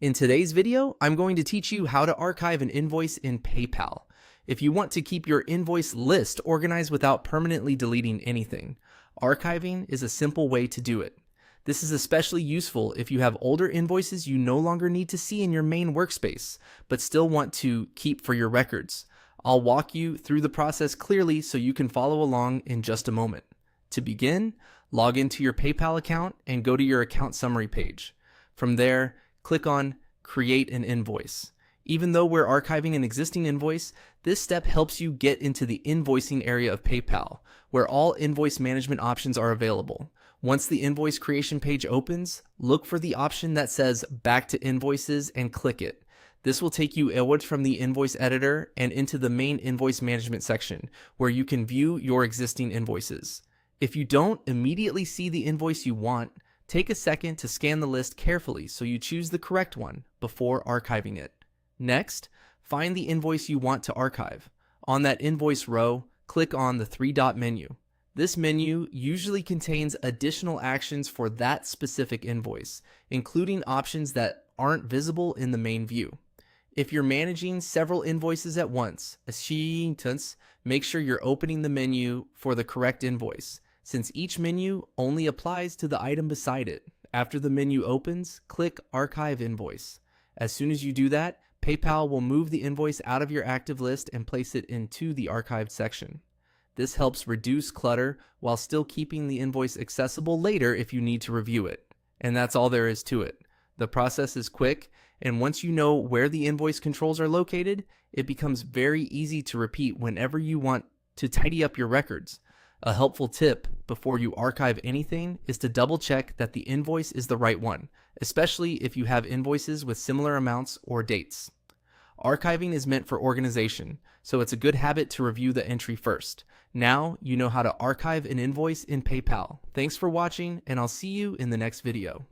In today's video, I'm going to teach you how to archive an invoice in PayPal. If you want to keep your invoice list organized without permanently deleting anything, archiving is a simple way to do it. This is especially useful if you have older invoices you no longer need to see in your main workspace, but still want to keep for your records. I'll walk you through the process clearly so you can follow along in just a moment. To begin, log into your PayPal account and go to your account summary page. From there, click on Create an Invoice. Even though we're archiving an existing invoice, this step helps you get into the invoicing area of PayPal, where all invoice management options are available. Once the invoice creation page opens, look for the option that says Back to Invoices and click it. This will take you outwards from the invoice editor and into the main invoice management section, where you can view your existing invoices. If you don't immediately see the invoice you want, take a second to scan the list carefully so you choose the correct one before archiving it. Next, find the invoice you want to archive. On that invoice row, click on the three-dot menu. This menu usually contains additional actions for that specific invoice, including options that aren't visible in the main view. If you're managing several invoices at once, make sure you're opening the menu for the correct invoice, since each menu only applies to the item beside it. After the menu opens, click Archive Invoice. As soon as you do that, PayPal will move the invoice out of your active list and place it into the archived section. This helps reduce clutter while still keeping the invoice accessible later if you need to review it. And that's all there is to it. The process is quick, and once you know where the invoice controls are located, it becomes very easy to repeat whenever you want to tidy up your records. A helpful tip before you archive anything is to double check that the invoice is the right one, especially if you have invoices with similar amounts or dates. Archiving is meant for organization, so it's a good habit to review the entry first. Now you know how to archive an invoice in PayPal. Thanks for watching, and I'll see you in the next video.